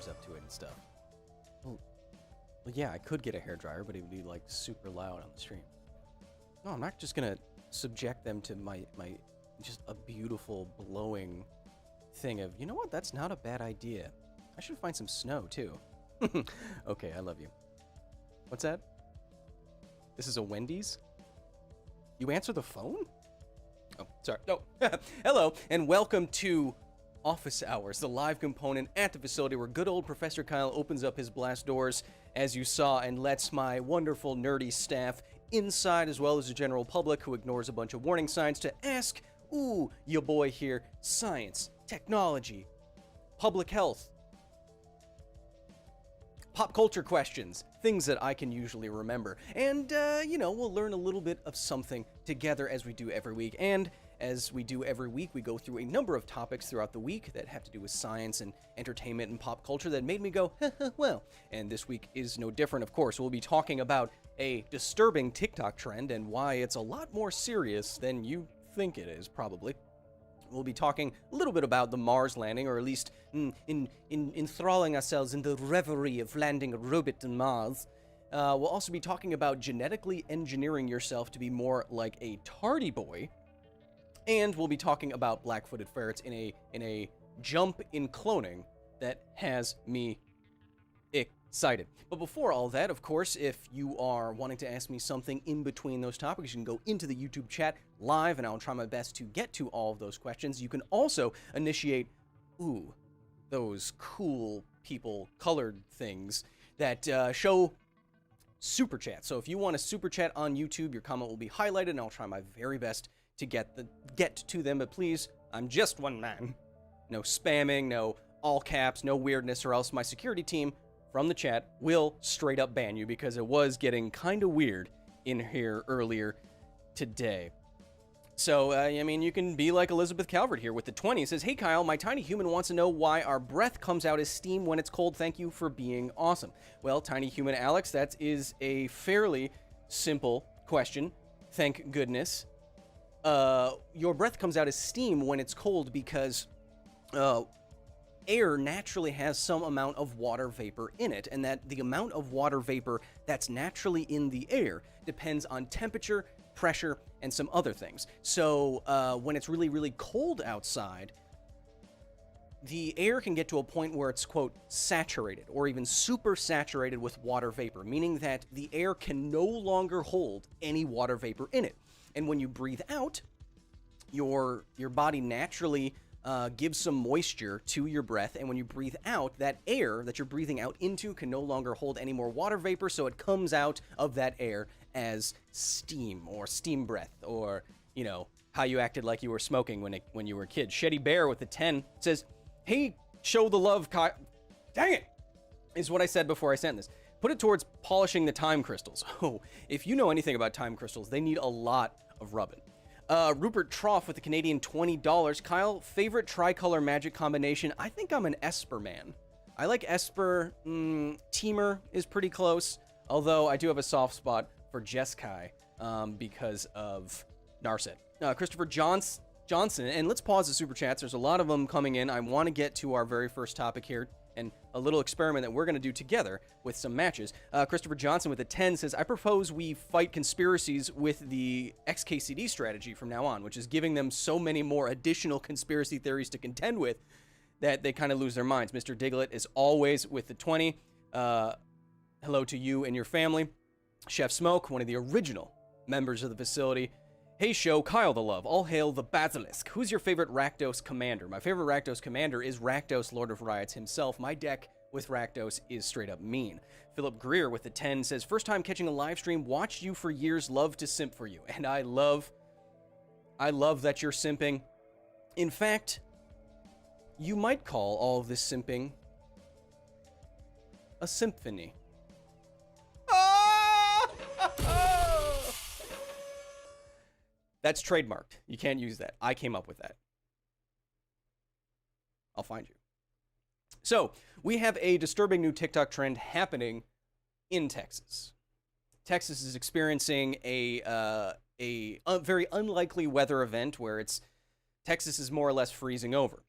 up to it and stuff. Well, yeah, I could get a hairdryer, but it would be like super loud on the stream. No, I'm not just gonna subject them to my just a beautiful blowing thing of, you know what, that's not a bad idea. I should find some snow too. Okay, I love you. What's that? This is a Wendy's? You answer the phone? Oh, sorry. No. Hello, and welcome to Office Hours, the live component at the facility where good old Professor Kyle opens up his blast doors, as you saw, and lets my wonderful nerdy staff inside, as well as the general public who ignores a bunch of warning signs, to ask, ooh, your boy here, science, technology, public health, pop culture questions, things that I can usually remember. And, you know, we'll learn a little bit of something together as we do every week. And as we do every week, we go through a number of topics throughout the week that have to do with science and entertainment and pop culture that made me go, well. And this week is no different, of course. We'll be talking about a disturbing TikTok trend and why it's a lot more serious than you think it is, probably. We'll be talking a little bit about the Mars landing, or at least enthralling ourselves in the reverie of landing a robot on Mars. We'll also be talking about genetically engineering yourself to be more like a tardy boy. And we'll be talking about black-footed ferrets in a jump in cloning that has me excited. But before all that, of course, if you are wanting to ask me something in between those topics, you can go into the YouTube chat live, and I'll try my best to get to all of those questions. You can also initiate, those cool people colored things that show super chat. So if you want to super chat on YouTube, your comment will be highlighted, and I'll try my very best to get to them. But please, I'm just one man. No spamming, no all caps, no weirdness, or else my security team from the chat will straight up ban you, because it was getting kind of weird in here earlier today. So, I mean, you can be like Elizabeth Calvert here with the 20. It says, hey Kyle, my tiny human wants to know why our breath comes out as steam when it's cold. Thank you for being awesome. Well, tiny human Alex, that is a fairly simple question. Thank goodness. Your breath comes out as steam when it's cold because air naturally has some amount of water vapor in it, and that the amount of water vapor that's naturally in the air depends on temperature, pressure, and some other things. So when it's really, really cold outside, the air can get to a point where it's, quote, saturated, or even super saturated with water vapor, meaning that the air can no longer hold any water vapor in it. And when you breathe out, your body naturally gives some moisture to your breath, and when you breathe out, that air that you're breathing out into can no longer hold any more water vapor, so it comes out of that air as steam, or steam breath, or, you know, how you acted like you were smoking when you were a kid. Sheddy Bear with the 10 says, hey, show the love, Kyle. Dang it! Is what I said before I sent this. Put it towards polishing the time crystals. Oh, if you know anything about time crystals, they need a lot of rubbing. Rupert Trough with the Canadian $20. Kyle, favorite tricolor magic combination? I think I'm an Esper man. I like Esper. Teamer is pretty close, although I do have a soft spot for Jeskai because of Narset. Christopher Johnson, and let's pause the super chats. There's a lot of them coming in. I want to get to our very first topic here, and a little experiment that we're going to do together with some matches. Christopher Johnson with a 10 says, I propose we fight conspiracies with the XKCD strategy from now on, which is giving them so many more additional conspiracy theories to contend with that they kind of lose their minds. Mr. Diglett is always with the 20. Hello to you and your family. Chef Smoke, one of the original members of the facility. Hey show, Kyle the Love, all hail the Basilisk. Who's your favorite Rakdos commander? My favorite Rakdos commander is Rakdos, Lord of Riots himself. My deck with Rakdos is straight up mean. Philip Greer with the 10 says, first time catching a live stream, watched you for years, love to simp for you. And I love that you're simping. In fact, you might call all of this simping a symphony. That's trademarked. You can't use that. I came up with that. I'll find you. So, we have a disturbing new TikTok trend happening in Texas. Texas is experiencing a very unlikely weather event where Texas is more or less freezing over.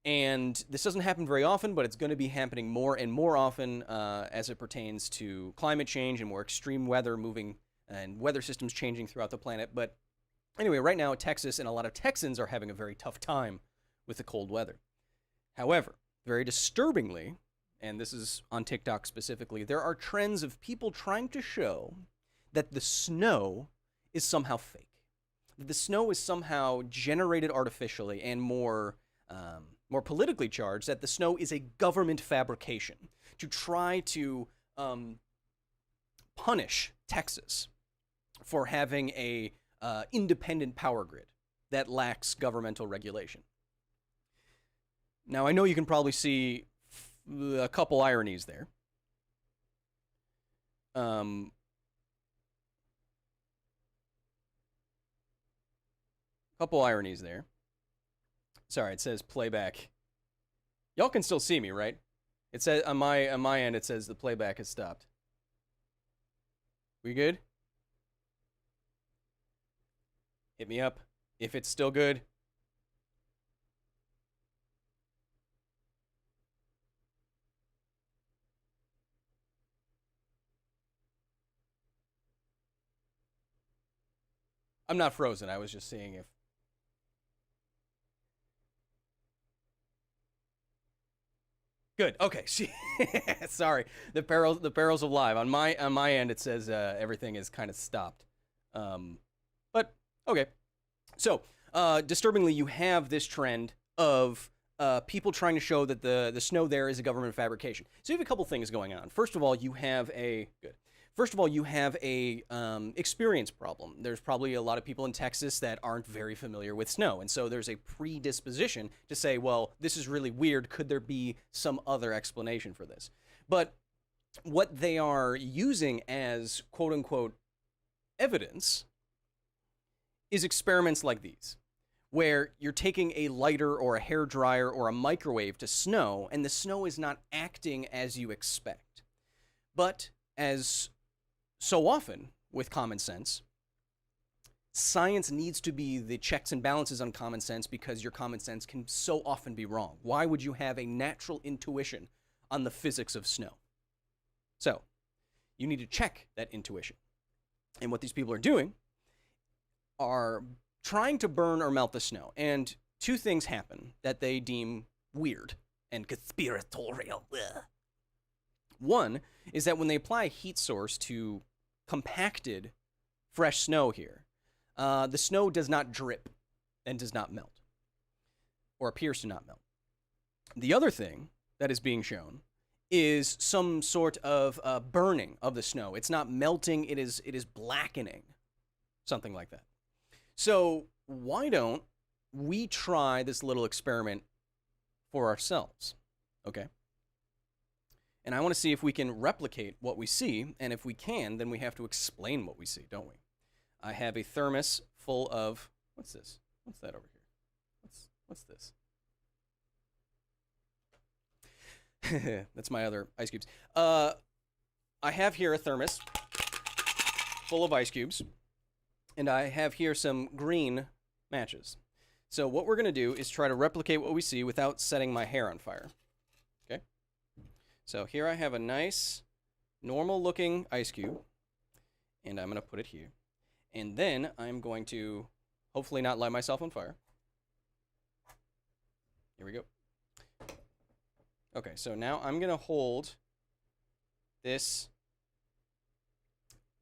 And this doesn't happen very often, but it's going to be happening more and more often as it pertains to climate change and more extreme weather moving and weather systems changing throughout the planet. But anyway, right now, Texas and a lot of Texans are having a very tough time with the cold weather. However, very disturbingly, and this is on TikTok specifically, there are trends of people trying to show that the snow is somehow fake. That the snow is somehow generated artificially and more politically charged, that the snow is a government fabrication to try to punish Texas for having a independent power grid that lacks governmental regulation. Now, I know you can probably see a couple ironies there. Couple ironies there. Sorry, it says playback. Y'all can still see me, right? It says on my end, it says the playback has stopped. We good? Hit me up if it's still good. I'm not frozen. I was just seeing if. Good. Okay. Sorry. The perils of live. On my end, it says everything is kind of stopped. But okay. So disturbingly, you have this trend of people trying to show that the snow there is a government fabrication. So you have a couple things going on. First of all, you have a experience problem. There's probably a lot of people in Texas that aren't very familiar with snow, and so there's a predisposition to say, well, this is really weird. Could there be some other explanation for this? But what they are using as quote-unquote evidence is experiments like these, where you're taking a lighter or a hairdryer or a microwave to snow, and the snow is not acting as you expect. But as so often with common sense, science needs to be the checks and balances on common sense because your common sense can so often be wrong. Why would you have a natural intuition on the physics of snow? So you need to check that intuition. And what these people are doing are trying to burn or melt the snow. And two things happen that they deem weird and conspiratorial. One is that when they apply a heat source to compacted fresh snow here, the snow does not drip and does not melt, or appears to not melt. The other thing that is being shown is some sort of burning of the snow. It's not melting, it is blackening, something like that. So why don't we try this little experiment for ourselves, okay? And I want to see if we can replicate what we see, and if we can, then we have to explain what we see, don't we? I have a thermos full of, what's this? What's that over here? What's this? That's my other ice cubes. I have here a thermos full of ice cubes, and I have here some green matches. So what we're going to do is try to replicate what we see without setting my hair on fire. So here I have a nice, normal-looking ice cube, and I'm going to put it here. And then I'm going to hopefully not light myself on fire. Here we go. Okay, so now I'm going to hold this.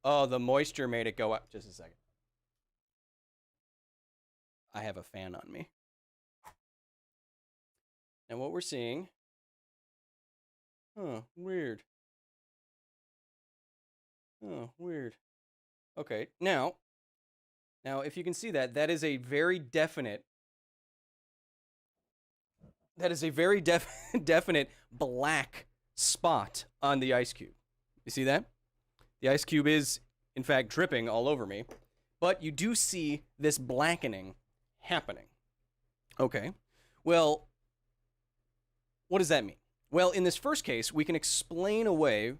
Oh, the moisture made it go up. Just a second. I have a fan on me. And what we're seeing... Huh, weird. Oh, weird. Okay, now if you can see that, that is a very definite definite black spot on the ice cube. You see that? The ice cube is, in fact, dripping all over me, but you do see this blackening happening. Okay, well, what does that mean? Well, in this first case, we can explain away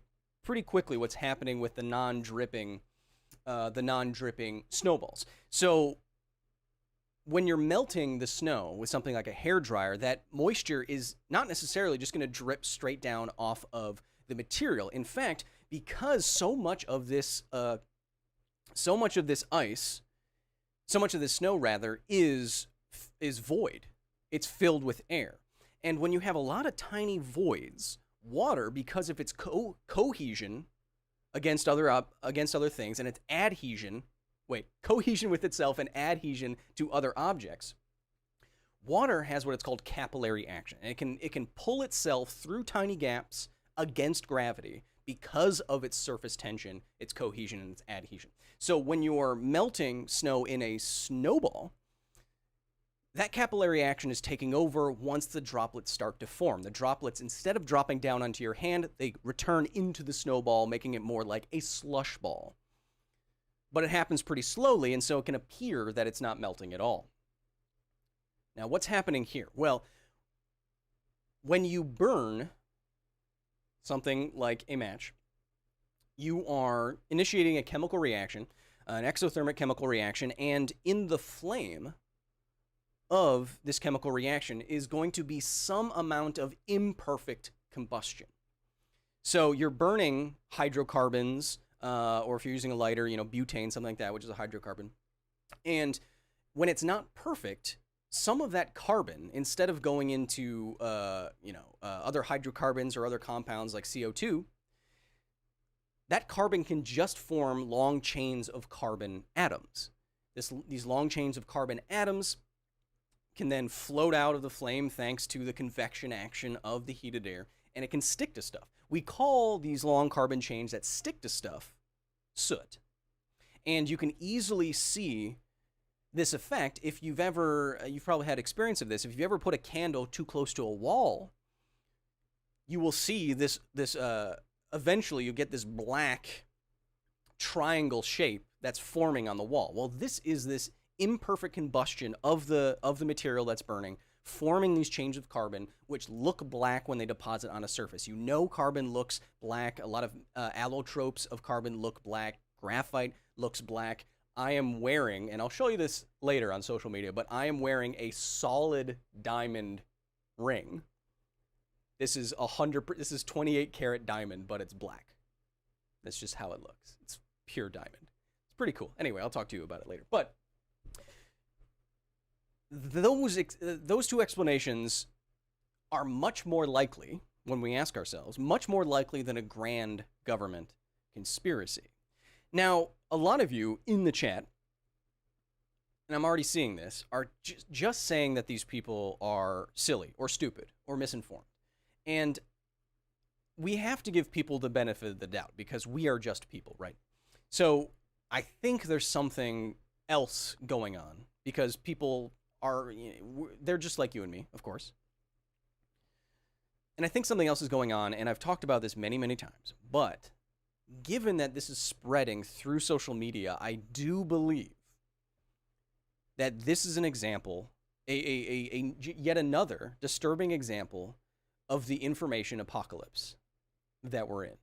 pretty quickly what's happening with the non-dripping snowballs. So when you're melting the snow with something like a hair dryer, that moisture is not necessarily just going to drip straight down off of the material. In fact, because so much of this ice, so much of this snow rather, is void. It's filled with air. And when you have a lot of tiny voids, water, because of its cohesion against other things, and its cohesion with itself and adhesion to other objects, water has what it's called capillary action. And it can pull itself through tiny gaps against gravity because of its surface tension, its cohesion, and its adhesion. So when you're melting snow in a snowball, that capillary action is taking over once the droplets start to form. The droplets, instead of dropping down onto your hand, they return into the snowball, making it more like a slush ball. But it happens pretty slowly, and so it can appear that it's not melting at all. Now, what's happening here? Well, when you burn something like a match, you are initiating a chemical reaction, an exothermic chemical reaction, and in the flame of this chemical reaction is going to be some amount of imperfect combustion. So you're burning hydrocarbons, or if you're using a lighter, butane, something like that, which is a hydrocarbon. And when it's not perfect, some of that carbon, instead of going into other hydrocarbons or other compounds like CO2, that carbon can just form long chains of carbon atoms. These long chains of carbon atoms can then float out of the flame thanks to the convection action of the heated air, and it can stick to stuff. We call these long carbon chains that stick to stuff soot. And you can easily see this effect if you've probably had experience of this. If you've ever put a candle too close to a wall, you will see this eventually you get this black triangle shape that's forming on the wall. Well, this is this imperfect combustion of the material that's burning, forming these chains of carbon, which look black when they deposit on a surface. Carbon looks black. A lot of allotropes of carbon look black. Graphite looks black. I am wearing, and I'll show you this later on social media, but I am wearing a solid diamond ring. This is 28 karat diamond, but it's black. That's just how it looks. It's pure diamond. It's pretty cool. Anyway, I'll talk to you about it later. But those two explanations are much more likely, when we ask ourselves, much more likely than a grand government conspiracy. Now, a lot of you in the chat, and I'm already seeing this, are just saying that these people are silly or stupid or misinformed. And we have to give people the benefit of the doubt because we are just people, right? So I think there's something else going on because people they're just like you and me, of course. And I think something else is going on, and I've talked about this many, many times. But given that this is spreading through social media, I do believe that this is an example, yet another disturbing example of the information apocalypse that we're in.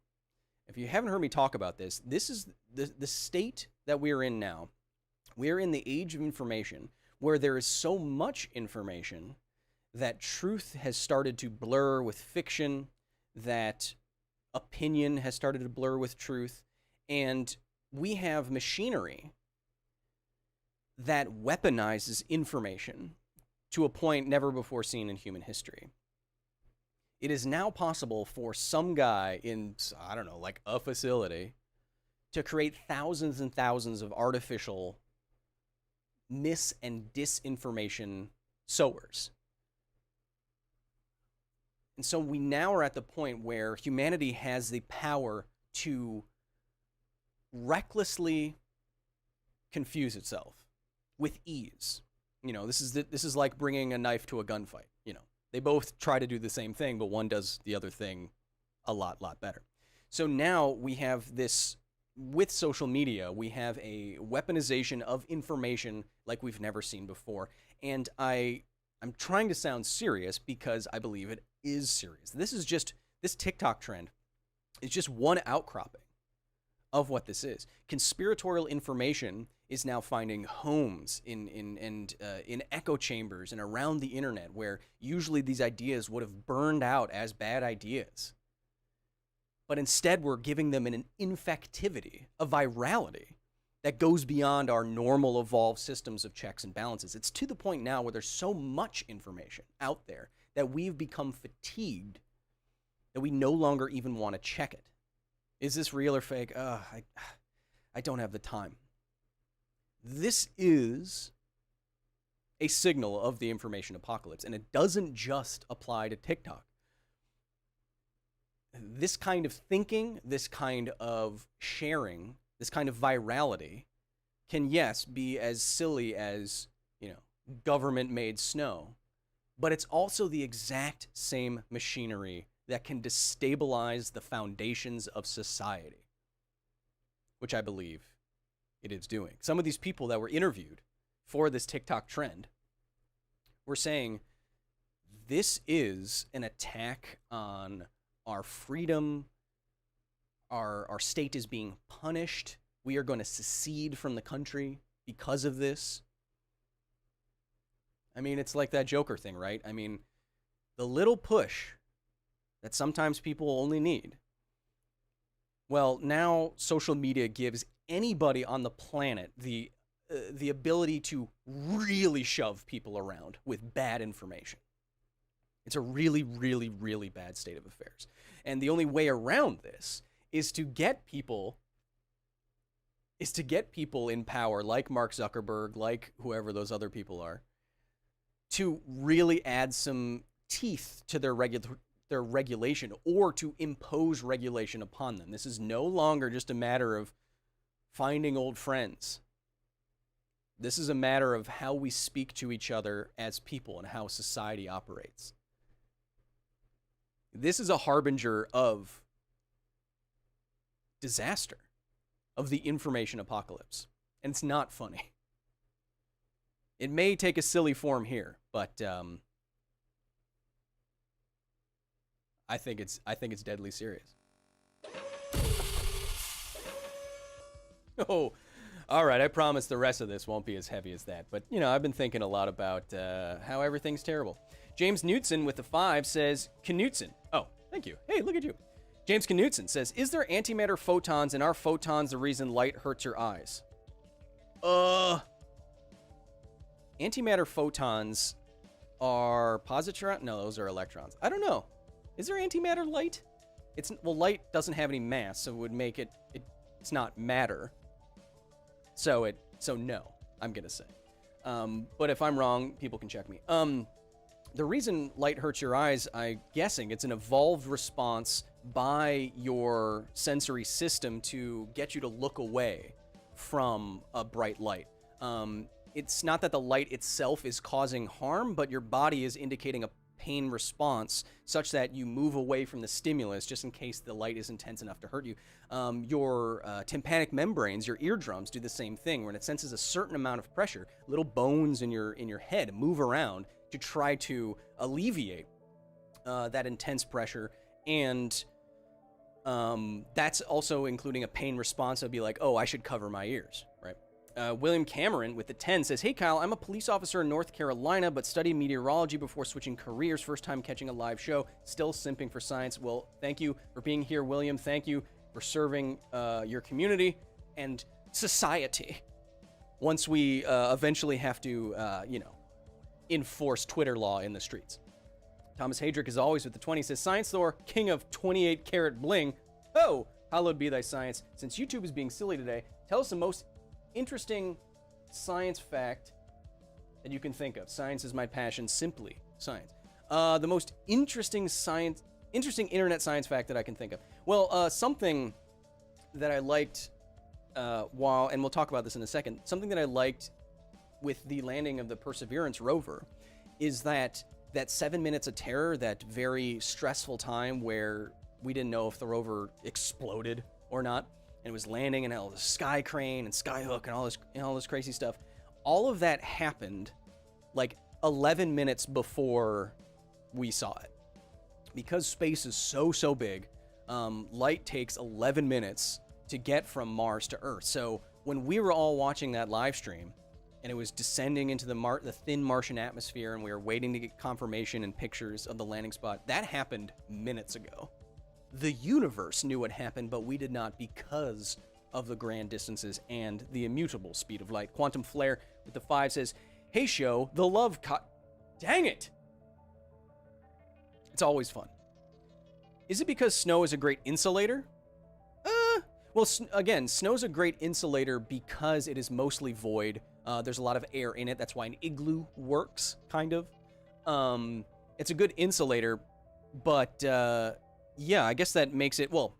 If you haven't heard me talk about this, this is the state that we're in now. We're in the age of information where there is so much information that truth has started to blur with fiction, that opinion has started to blur with truth, and we have machinery that weaponizes information to a point never before seen in human history. It is now possible for some guy in, like a facility to create thousands and thousands of artificial mis- and disinformation sowers. And so we now are at the point where humanity has the power to recklessly confuse itself with ease. This is like bringing a knife to a gunfight. They both try to do the same thing, but one does the other thing a lot I'm So now we have this, with social media, we have a weaponization of information like we've never seen before. And I'm trying to sound serious because I believe it is serious. This TikTok trend is just one outcropping of what this is. Conspiratorial information is now finding homes in echo chambers and around the internet where usually these ideas would have burned out as bad ideas. But instead, we're giving them an infectivity, a virality that goes beyond our normal evolved systems of checks and balances. It's to the point now where there's so much information out there that we've become fatigued that we no longer even want to check it. Is this real or fake? I don't have the time. This is a signal of the information apocalypse, and it doesn't just apply to TikTok. This kind of thinking, this kind of sharing, this kind of virality can, yes, be as silly as, government-made snow, but it's also the exact same machinery that can destabilize the foundations of society, which I believe it is doing. Some of these people that were interviewed for this TikTok trend were saying this is an attack on our freedom. Our state is being punished. We are going to secede from the country because of this. I mean, it's like that Joker thing, right? I mean, the little push that sometimes people only need. Well, now social media gives anybody on the planet the ability to really shove people around with bad information. It's a really, really, really bad state of affairs. And the only way around this is to get people in power, like Mark Zuckerberg, like whoever those other people are, to really add some teeth to their regulation, or to impose regulation upon them. This is no longer just a matter of finding old friends. This is a matter of how we speak to each other as people and how society operates. This is a harbinger of disaster, of the information apocalypse. And it's not funny. It may take a silly form here, but I think it's deadly serious. Oh, all right. I promise the rest of this won't be as heavy as that. But, I've been thinking a lot about how everything's terrible. James Knutson with the 5 says, Knutson. Oh, thank you. Hey, look at you. James Knutson says, is there antimatter photons, and are photons the reason light hurts your eyes? Antimatter photons are positrons? No, those are electrons. I don't know. Is there antimatter light? Light doesn't have any mass, so it would make it's not matter. So no, I'm going to say. But if I'm wrong, people can check me. The reason light hurts your eyes, I'm guessing it's an evolved response by your sensory system to get you to look away from a bright light. It's not that the light itself is causing harm, but your body is indicating a pain response such that you move away from the stimulus just in case the light is intense enough to hurt you. Your tympanic membranes, your eardrums, do the same thing. When it senses a certain amount of pressure, little bones in your head move around to try to alleviate that intense pressure. And that's also including a pain response. It'll be like, oh, I should cover my ears, right? William Cameron with the 10 says, hey, Kyle, I'm a police officer in North Carolina, but studied meteorology before switching careers. First time catching a live show. Still simping for science. Well, thank you for being here, William. Thank you for serving your community and society. Once we eventually have to, enforce Twitter law in the streets. Thomas Hadrick, as always, with the 20 says, Science Thor, king of 28-karat bling. Oh, hallowed be thy science. Since YouTube is being silly today, tell us the most interesting science fact that you can think of. Science is my passion, simply science. The most interesting internet science fact that I can think of. Well, something that I liked and we'll talk about this in a second, something that I liked with the landing of the Perseverance rover is that 7 minutes of terror, that very stressful time where we didn't know if the rover exploded or not, and it was landing and all the sky crane and skyhook and all this crazy stuff. All of that happened like 11 minutes before we saw it. Because space is so big, light takes 11 minutes to get from Mars to Earth. So when we were all watching that live stream and it was descending into the thin Martian atmosphere and we were waiting to get confirmation and pictures of the landing spot, that happened minutes ago. The universe knew what happened, but we did not because of the grand distances and the immutable speed of light. Quantum Flare with the 5 says, hey, show, the love Dang it! It's always fun. Is it because snow is a great insulator? Well, again, snow's a great insulator because it is mostly void. There's a lot of air in it. That's why an igloo works, kind of. It's a good insulator, but yeah, I guess that makes it... Well,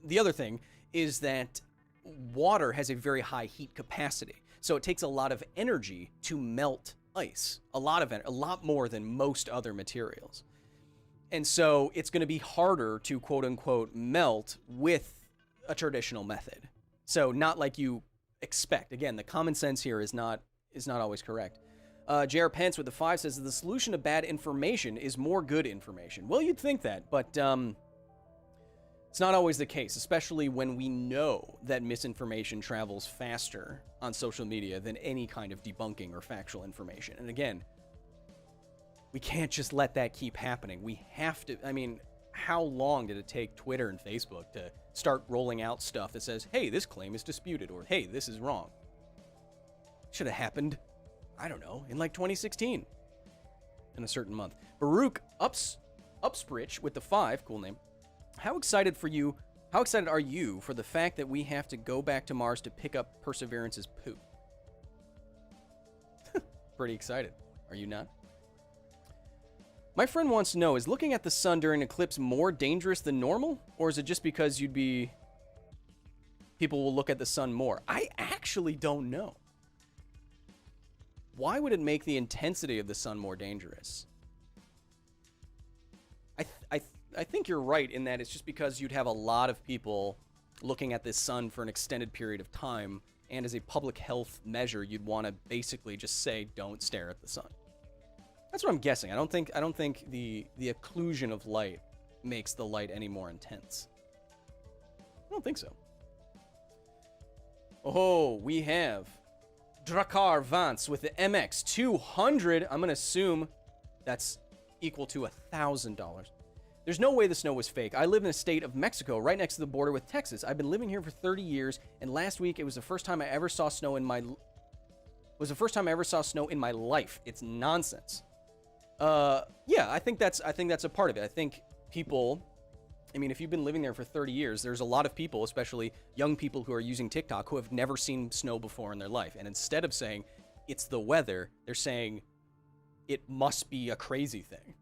the other thing is that water has a very high heat capacity, so it takes a lot of energy to melt ice. A lot more than most other materials. And so it's going to be harder to quote-unquote melt with a traditional method. So not like you expect. Again, the common sense here is not always correct. J.R. Pence with the 5 says the solution to bad information is more good information. Well, you'd think that, but it's not always the case, especially when we know that misinformation travels faster on social media than any kind of debunking or factual information. And again, we can't just let that keep happening. We have to, I mean, how long did it take Twitter and Facebook to start rolling out stuff that says, hey, this claim is disputed, or hey, this is wrong? Should have happened, I don't know, in like 2016, in a certain month. Baruch Upsprich with the 5, cool name. How excited are you for the fact that we have to go back to Mars to pick up Perseverance's poop? Pretty excited. Are you not? My friend wants to know, is looking at the sun during an eclipse more dangerous than normal? Or is it just because people will look at the sun more? I actually don't know. Why would it make the intensity of the sun more dangerous? I think you're right in that it's just because you'd have a lot of people looking at this sun for an extended period of time, and as a public health measure, you'd want to basically just say, don't stare at the sun. That's what I'm guessing. I don't think the occlusion of light makes the light any more intense. I don't think so. Oh, we have Drakkar Vance with the MX 200. I'm gonna assume that's equal to $1,000. There's no way the snow was fake. I live in the state of Mexico, right next to the border with Texas. I've been living here for 30 years, and last week it was the first time I ever saw snow in my life. It's nonsense. Yeah, I think that's a part of it. I think people, I mean, if you've been living there for 30 years, there's a lot of people, especially young people who are using TikTok, who have never seen snow before in their life. And instead of saying it's the weather, they're saying it must be a crazy thing.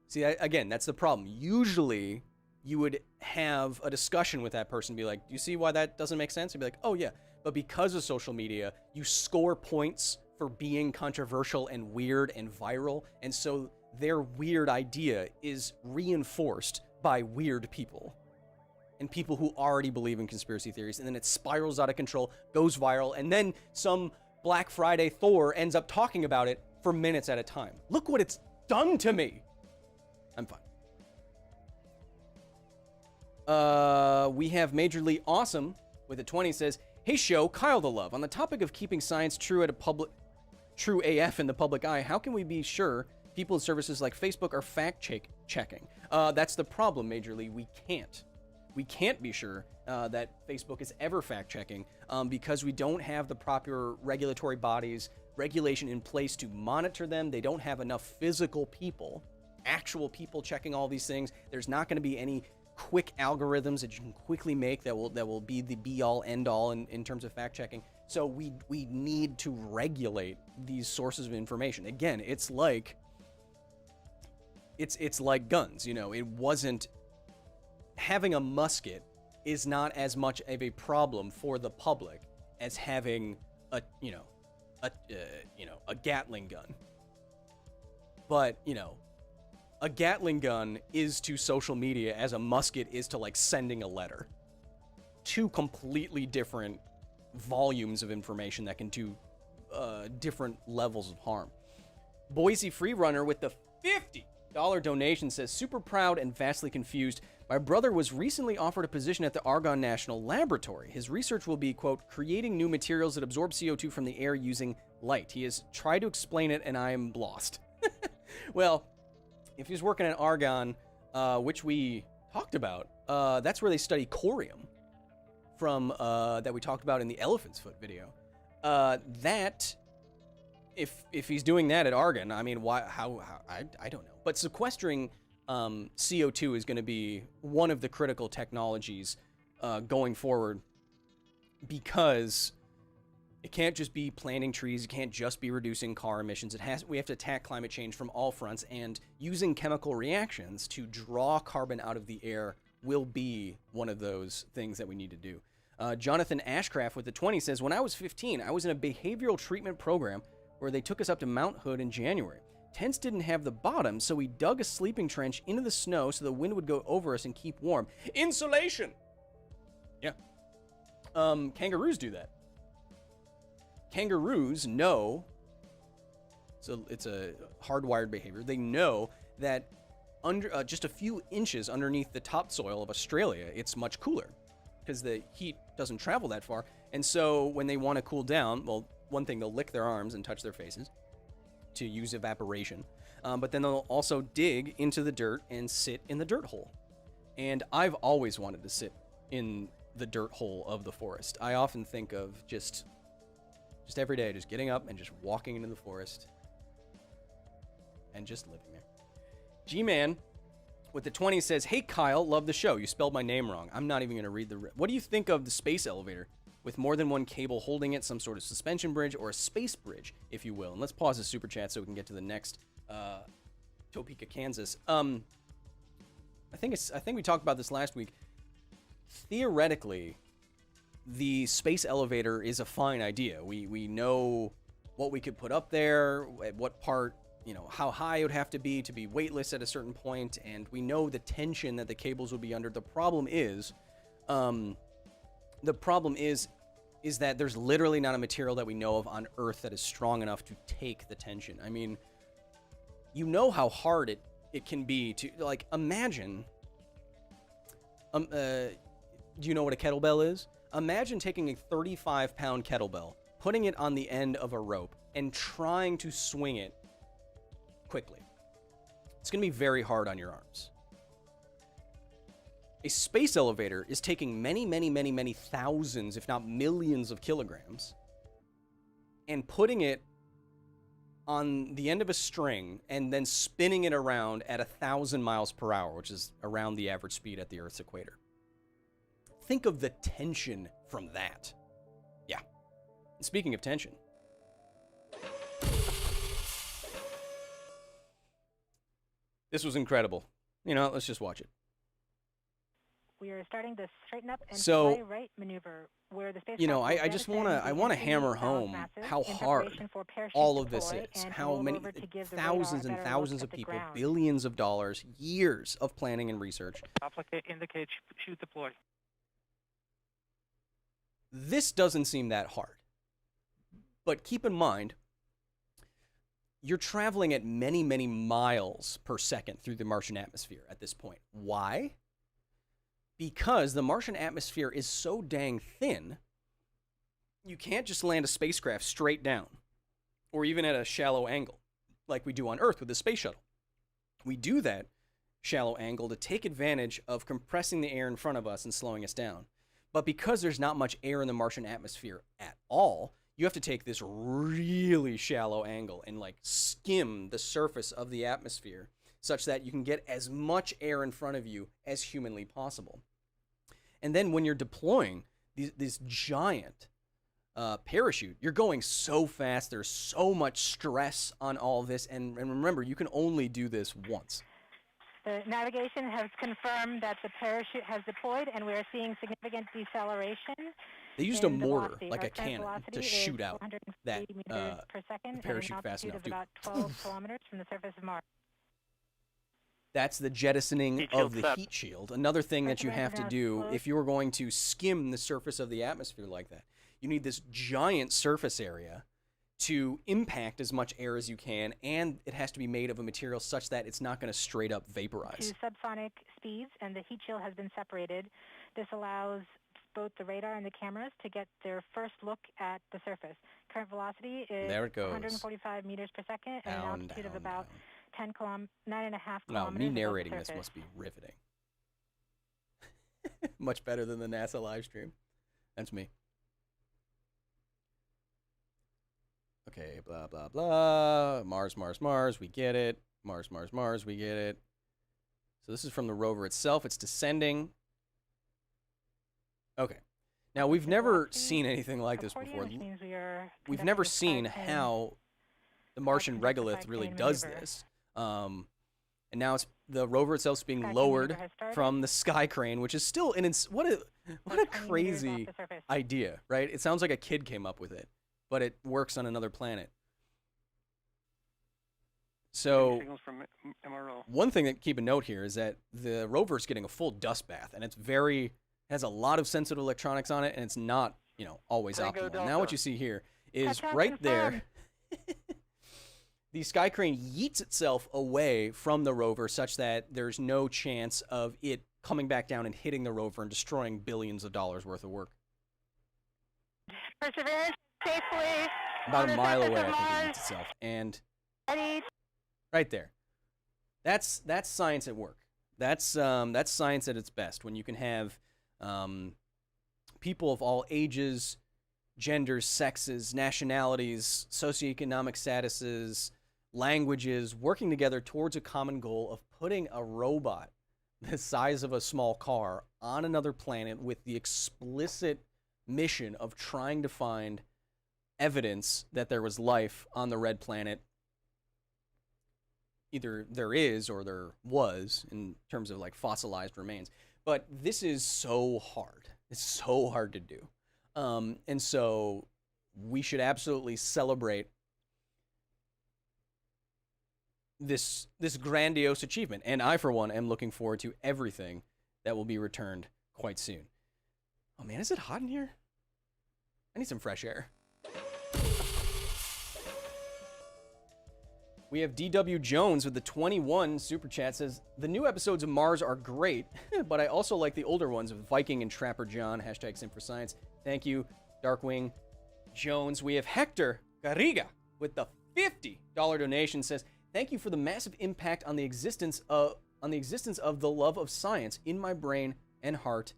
See, again, that's the problem. Usually you would have a discussion with that person, be like, do you see why that doesn't make sense? You'd be like, oh yeah. But because of social media, you score points for being controversial and weird and viral, and so their weird idea is reinforced by weird people and people who already believe in conspiracy theories, and then it spirals out of control, goes viral, and then some Black Friday Thor ends up talking about it for minutes at a time. Look what it's done to me. I'm fine. We have Majorly Awesome with a 20 says, hey show, Kyle the Love. On the topic of keeping science true AF in the public eye, how can we be sure people and services like Facebook are fact-checking? That's the problem, Majorly. We can't be sure that Facebook is ever fact-checking because we don't have the proper regulatory bodies, regulation in place to monitor them. They don't have enough physical people, actual people checking all these things. There's not going to be any quick algorithms that you can quickly make that will be the be-all, end-all in terms of fact-checking. So we need to regulate these sources of information. Again, it's like guns, you know. It wasn't having a musket is not as much of a problem for the public as having a Gatling gun. But, you know, a Gatling gun is to social media as a musket is to like sending a letter. Two completely different volumes of information that can do different levels of harm. Boise Freerunner with the 50. Dollar donation says, super proud and vastly confused. My brother was recently offered a position at the Argonne National Laboratory. His research will be, quote, creating new materials that absorb CO2 from the air using light. He has tried to explain it, and I am lost. Well, if he's working at Argonne, which we talked about, that's where they study corium from that we talked about in the elephant's foot video. That, if he's doing that at Argonne, I mean, why? How? I don't know. But sequestering CO2 is going to be one of the critical technologies going forward, because it can't just be planting trees. It can't just be reducing car emissions. We have to attack climate change from all fronts, and using chemical reactions to draw carbon out of the air will be one of those things that we need to do. Jonathan Ashcraft with the 20 says, when I was 15, I was in a behavioral treatment program where they took us up to Mount Hood in January. Tents didn't have the bottom, so we dug a sleeping trench into the snow so the wind would go over us and keep warm. Insulation! Yeah. Kangaroos do that. Kangaroos know, so it's a hardwired behavior, they know that under just a few inches underneath the topsoil of Australia, it's much cooler because the heat doesn't travel that far. And so when they want to cool down, well, one thing, they'll lick their arms and touch their faces to use evaporation. But then they'll also dig into the dirt and sit in the dirt hole. And I've always wanted to sit in the dirt hole of the forest. I often think of just every day, just getting up and just walking into the forest and just living there. G-Man with the 20 says, hey, Kyle, love the show. You spelled my name wrong. I'm not even going to read the... What do you think of the space elevator with more than one cable holding it, some sort of suspension bridge or a space bridge, if you will? And let's pause the super chat so we can get to the next Topeka, Kansas. I think we talked about this last week. Theoretically, the space elevator is a fine idea. We know what we could put up there, at what part, how high it would have to be weightless at a certain point, and we know the tension that the cables would be under. The problem is that there's literally not a material that we know of on Earth that is strong enough to take the tension. I mean, you know how hard it can be to, like, imagine, do you know what a kettlebell is? Imagine taking a 35-pound kettlebell, putting it on the end of a rope, and trying to swing it quickly. It's going to be very hard on your arms. A space elevator is taking many, many, many, many thousands, if not millions of kilograms, and putting it on the end of a string and then spinning it around at 1,000 miles per hour, which is around the average speed at the Earth's equator. Think of the tension from that. Yeah. And speaking of tension, this was incredible. Let's just watch it. We are starting the straighten up and fly right maneuver, where the space. I just want to hammer home how hard all of this is. How many thousands and thousands of people, billions of dollars, years of planning and research. Indicate, shoot, deploy. This doesn't seem that hard. But keep in mind, you're traveling at many, many miles per second through the Martian atmosphere at this point. Why? Because the Martian atmosphere is so dang thin, you can't just land a spacecraft straight down, or even at a shallow angle, like we do on Earth with the space shuttle. We do that shallow angle to take advantage of compressing the air in front of us and slowing us down. But because there's not much air in the Martian atmosphere at all, you have to take this really shallow angle and skim the surface of the atmosphere such that you can get as much air in front of you as humanly possible. And then when you're deploying this giant parachute, you're going so fast, there's so much stress on all this, and remember, you can only do this once. The navigation has confirmed that the parachute has deployed, and we are seeing significant deceleration. They used a mortar, like a cannon, to shoot out that parachute fast enough to... about 12 kilometers from the surface of Mars. That's the jettisoning of the heat shield. Another thing that you have to do if you are going to skim the surface of the atmosphere like that, you need this giant surface area to impact as much air as you can, and it has to be made of a material such that it's not going to straight up vaporize. To subsonic speeds, and the heat shield has been separated. This allows both the radar and the cameras to get their first look at the surface. Current velocity is There it goes. 145 meters per second and an altitude of about 9.5 kilometers. Wow, me above the narrating this surface. must be riveting. Much better than the NASA live stream. That's me. Okay, blah, blah, blah. Mars, Mars, Mars, we get it. Mars, Mars, Mars, we get it. So this is from the rover itself. It's descending. Okay. Now, we've never seen anything like this before. We've never seen how the Martian regolith really does this. And now it's the rover itself is being lowered from the sky crane, which is still what a crazy idea, right? It sounds like a kid came up with it, but it works on another planet. So one thing to keep a note here is that the rover is getting a full dust bath, and has a lot of sensitive electronics on it, and it's not, always optimal. Now what you see here is right there. The sky crane yeets itself away from the rover such that there's no chance of it coming back down and hitting the rover and destroying billions of dollars worth of work. Perseverance safely. About a mile away, I think it yeets itself. And right there. That's science at work. That's science at its best, when you can have people of all ages, genders, sexes, nationalities, socioeconomic statuses, languages, working together towards a common goal of putting a robot the size of a small car on another planet with the explicit mission of trying to find evidence that there was life on the red planet. Either there is or there was, in terms of like fossilized remains. But this is so hard. It's so hard to do. And so we should absolutely celebrate this grandiose achievement. And I, for one, am looking forward to everything that will be returned quite soon. Oh man, is it hot in here? I need some fresh air. We have DW Jones with the 21 super chat, says, the new episodes of Mars are great, but I also like the older ones with Viking and Trapper John, hashtag Sim for Science. Thank you, Darkwing Jones. We have Hector Garriga with the $50 donation, says, thank you for the massive impact on the existence of the love of science in my brain and heart.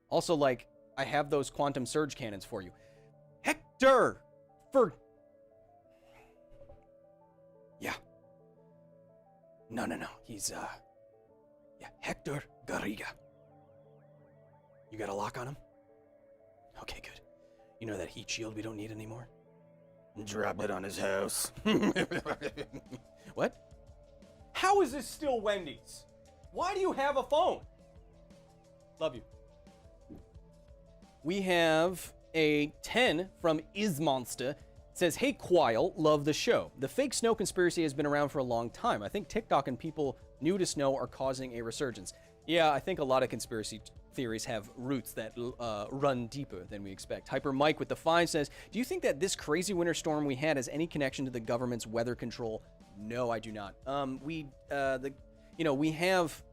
Also, like, I have those quantum surge cannons for you. Hector! Yeah. No. He's, Hector Garriga. You got a lock on him? Okay, good. You know that heat shield we don't need anymore? Drop it on his house. What? How is this still Wendy's? Why do you have a phone? Love you. We have a 10 from Ismonster. It says, hey, Quile, love the show. The fake snow conspiracy has been around for a long time. I think TikTok and people new to snow are causing a resurgence. Yeah, I think a lot of conspiracy theories have roots that run deeper than we expect. Hyper Mike with the 5 says, do you think that this crazy winter storm we had has any connection to the government's weather control? No, I do not. We have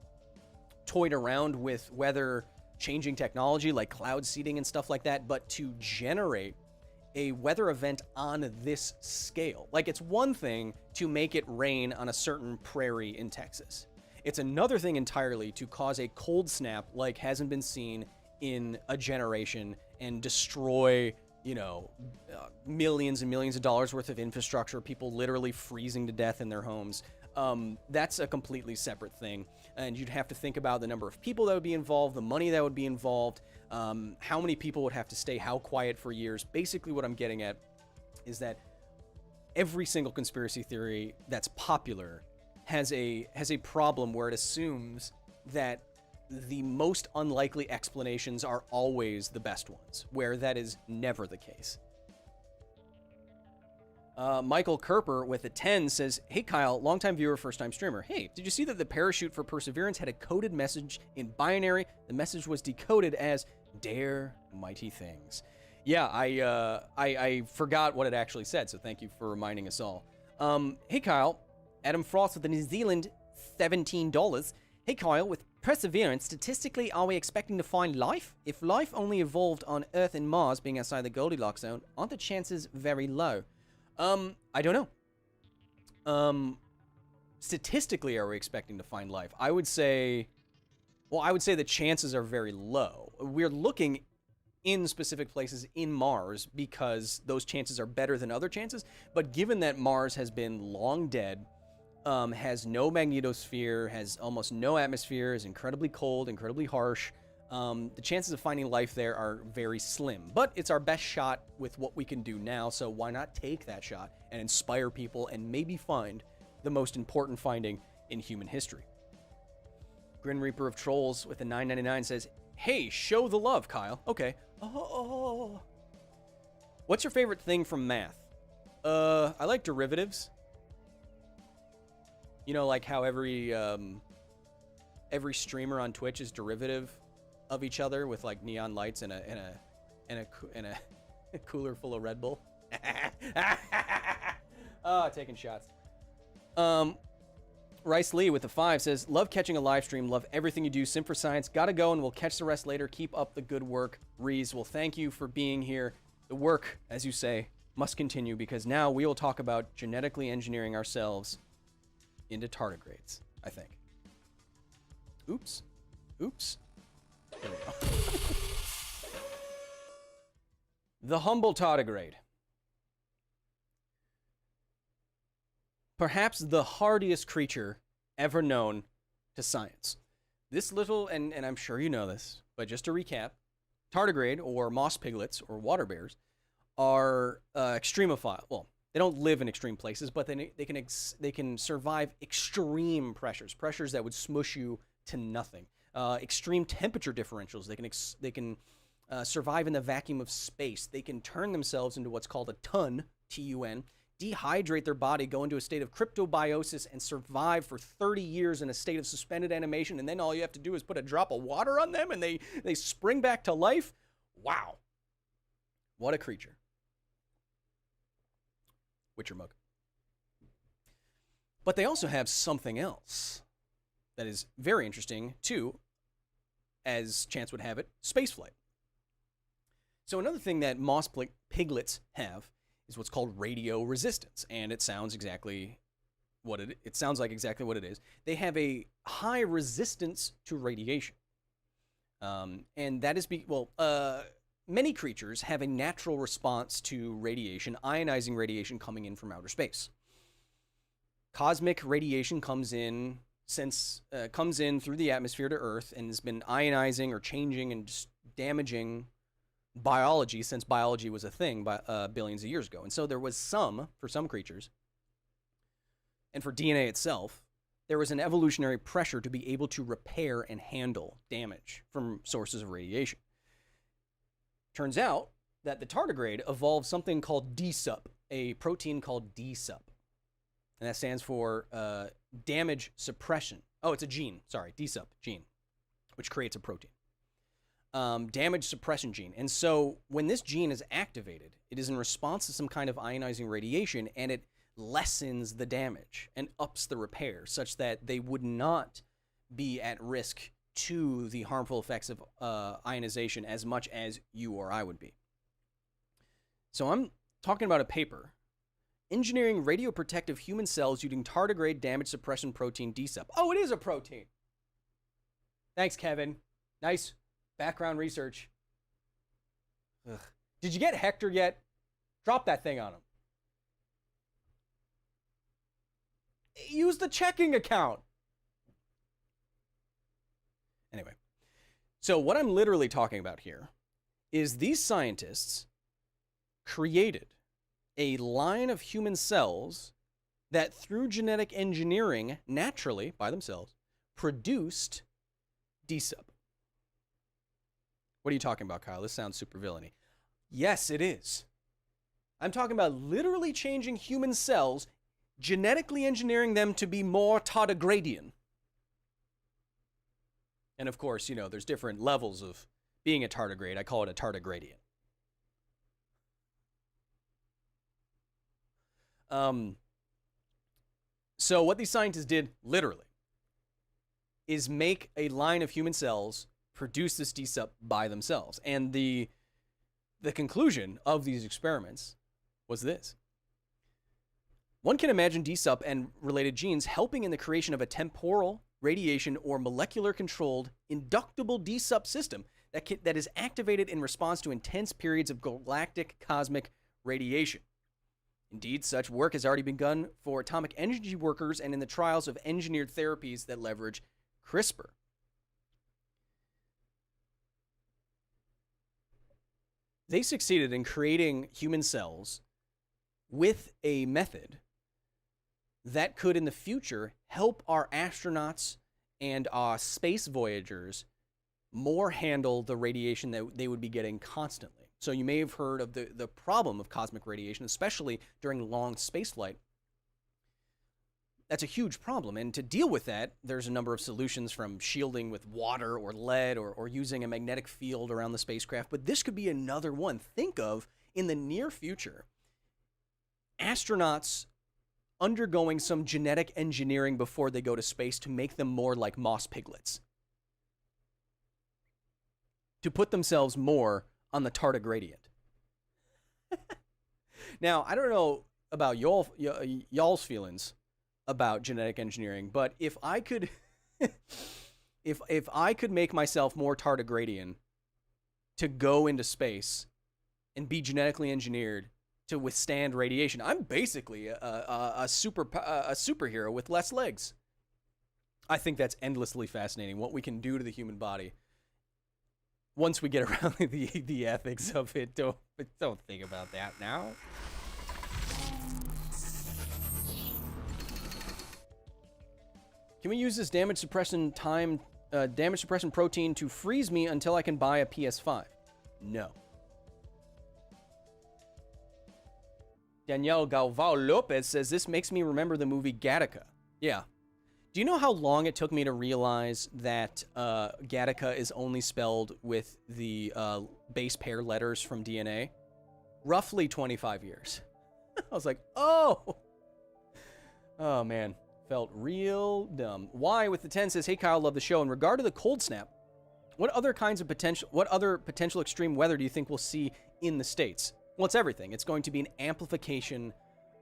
toyed around with weather changing technology like cloud seeding and stuff like that, but to generate a weather event on this scale, like, it's one thing to make it rain on a certain prairie in Texas. It's another thing entirely to cause a cold snap like hasn't been seen in a generation and destroy, millions and millions of dollars worth of infrastructure, people literally freezing to death in their homes. That's a completely separate thing. And you'd have to think about the number of people that would be involved, the money that would be involved, how many people would have to stay how quiet for years. Basically what I'm getting at is that every single conspiracy theory that's popular has a problem where it assumes that the most unlikely explanations are always the best ones, where that is never the case. Michael Kerper with a 10 says, hey Kyle, longtime viewer, first time streamer. Hey, did you see that the parachute for Perseverance had a coded message in binary? The message was decoded as dare mighty things. Yeah, I forgot what it actually said, so thank you for reminding us all. Hey Kyle, Adam Frost with the New Zealand $17. Hey Kyle, with perseverance, statistically, are we expecting to find life? If life only evolved on Earth and Mars, being outside the Goldilocks zone, aren't the chances very low? I don't know. Statistically, are we expecting to find life? I would say the chances are very low. We're looking in specific places in Mars because those chances are better than other chances. But given that Mars has been long dead, has no magnetosphere, has almost no atmosphere, is incredibly cold, incredibly harsh, the chances of finding life there are very slim. But it's our best shot with what we can do now, so why not take that shot and inspire people and maybe find the most important finding in human history. Grin Reaper of Trolls with a $9.99 says, hey, show the love, Kyle. Okay. Oh. What's your favorite thing from math? I like derivatives. You know, like how every streamer on Twitch is derivative of each other with like neon lights and a cooler full of Red Bull. Oh, taking shots. Rice Lee with the 5 says, love catching a live stream, love everything you do, Sim for Science, gotta go and we'll catch the rest later, keep up the good work, Reese. Well, thank you for being here. The work, as you say, must continue because now we will talk about genetically engineering ourselves into tardigrades, I think. Oops. There we go. The humble tardigrade. Perhaps the hardiest creature ever known to science. This little, and I'm sure you know this, but just to recap, tardigrade, or moss piglets, or water bears, are extremophile. Well, they don't live in extreme places, but they can survive extreme pressures that would smush you to nothing. Extreme temperature differentials. They can survive in the vacuum of space. They can turn themselves into what's called a tun, T-U-N, dehydrate their body, go into a state of cryptobiosis, and survive for 30 years in a state of suspended animation, and then all you have to do is put a drop of water on them, and they spring back to life. Wow. What a creature. Witcher mug. But they also have something else that is very interesting, too, as chance would have it, spaceflight. So another thing that moss piglets have is what's called radio resistance, and it sounds exactly what it sounds like exactly what it is. They have a high resistance to radiation, and that is many creatures have a natural response to radiation, ionizing radiation coming in from outer space. Cosmic radiation comes in through the atmosphere to Earth and has been ionizing or changing and just damaging biology since biology was a thing billions of years ago. And so there was for some creatures, and for DNA itself, there was an evolutionary pressure to be able to repair and handle damage from sources of radiation. Turns out that the tardigrade evolved something called DSUP, a protein called DSUP. And that stands for damage suppression. Oh, it's a gene. Sorry, DSUP gene, which creates a protein. Damage suppression gene. And so when this gene is activated, it is in response to some kind of ionizing radiation, and it lessens the damage and ups the repair such that they would not be at risk to the harmful effects of ionization as much as you or I would be. So I'm talking about a paper, Engineering Radioprotective Human Cells Using Tardigrade Damage Suppression Protein DSUP. Oh, it is a protein. Thanks, Kevin. Nice background research. Ugh. Did you get Hector yet? Drop that thing on him. Use the checking account. Anyway, so what I'm literally talking about here is these scientists created a line of human cells that through genetic engineering, naturally, by themselves, produced DSUP. What are you talking about, Kyle? This sounds super villainy. Yes, it is. I'm talking about literally changing human cells, genetically engineering them to be more tardigradian. And of course, you know, there's different levels of being a tardigrade. I call it a tardigradian. So what these scientists did, literally, is make a line of human cells produce this DSUP by themselves. And the conclusion of these experiments was this. One can imagine DSUP and related genes helping in the creation of a temporal, radiation, or molecular-controlled inductible DSUP system that is activated in response to intense periods of galactic cosmic radiation. Indeed, such work has already begun for atomic energy workers and in the trials of engineered therapies that leverage CRISPR. They succeeded in creating human cells with a method that could, in the future, help our astronauts and our space voyagers more handle the radiation that they would be getting constantly. So you may have heard of the problem of cosmic radiation, especially during long spaceflight. That's a huge problem, and to deal with that, there's a number of solutions, from shielding with water or lead or using a magnetic field around the spacecraft, but this could be another one. Think of, in the near future, astronauts undergoing some genetic engineering before they go to space to make them more like moss piglets, to put themselves more on the tardigrade. Now, I don't know about y'all's feelings about genetic engineering, but if I could if I could make myself more tardigradian to go into space and be genetically engineered to withstand radiation, I'm basically a superhero with less legs. I think that's endlessly fascinating, what we can do to the human body once we get around the ethics of it. Don't think about that now. Can we use this damage suppressant protein to freeze me until I can buy a PS5? No. Danielle Galvao Lopez says, this makes me remember the movie Gattaca. Yeah. Do you know how long it took me to realize that Gattaca is only spelled with the base pair letters from DNA? Roughly 25 years. I was like, oh man. Felt real dumb. Why with the 10 says, hey Kyle, love the show. In regard to the cold snap, what other potential extreme weather do you think we'll see in the States? Well, it's everything. It's going to be an amplification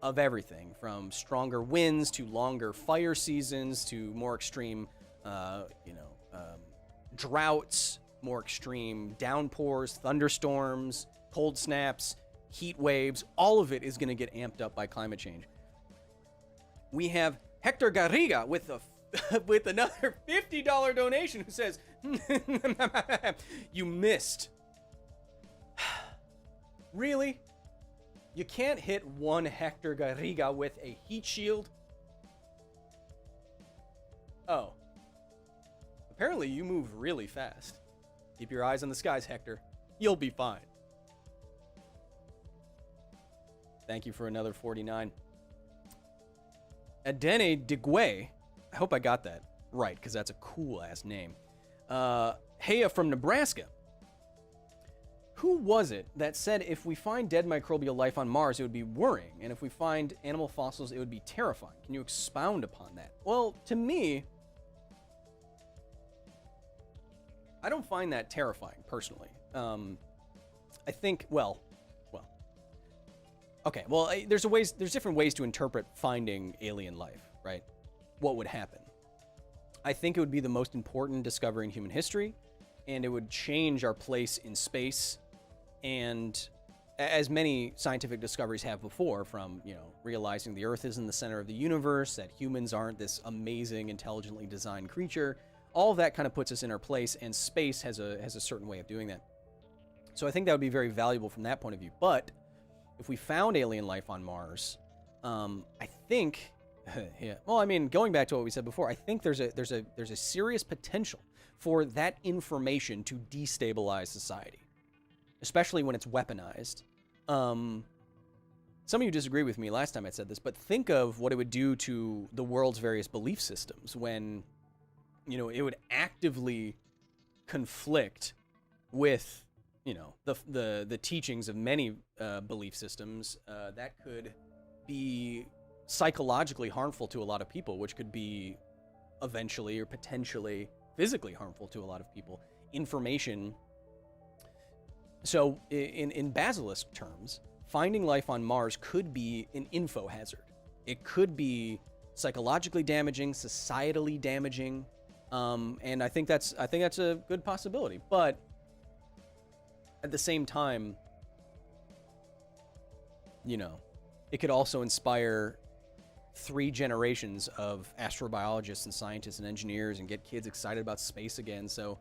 of everything, from stronger winds to longer fire seasons to more extreme, droughts, more extreme downpours, thunderstorms, cold snaps, heat waves. All of it is going to get amped up by climate change. We have Hector Garriga with another $50 donation who says, you missed. Really? You can't hit one Hector Garriga with a heat shield? Oh. Apparently you move really fast. Keep your eyes on the skies, Hector. You'll be fine. Thank you for another 49. Adene Digwe, I hope I got that right, because that's a cool-ass name. Heya from Nebraska. Who was it that said if we find dead microbial life on Mars, it would be worrying, and if we find animal fossils, it would be terrifying? Can you expound upon that? Well, to me, I don't find that terrifying, personally. I think, okay, well, there's different ways to interpret finding alien life, right? What would happen? I think it would be the most important discovery in human history, and it would change our place in space, and as many scientific discoveries have before, from, realizing the Earth is in the center of the universe, that humans aren't this amazing, intelligently designed creature. All of that kind of puts us in our place, and space has a certain way of doing that. So I think that would be very valuable from that point of view. But if we found alien life on Mars, I think, yeah. Well, I mean, going back to what we said before, I think there's a serious potential for that information to destabilize society, especially when it's weaponized. Some of you disagree with me last time I said this, but think of what it would do to the world's various belief systems when, it would actively conflict with, the teachings of many belief systems. That could be psychologically harmful to a lot of people, which could be eventually or potentially physically harmful to a lot of people. Information. So in basilisk terms, finding life on Mars could be an info hazard. It could be psychologically damaging, societally damaging, and I think that's a good possibility. But at the same time, you know, it could also inspire 3 generations of astrobiologists and scientists and engineers and get kids excited about space again. So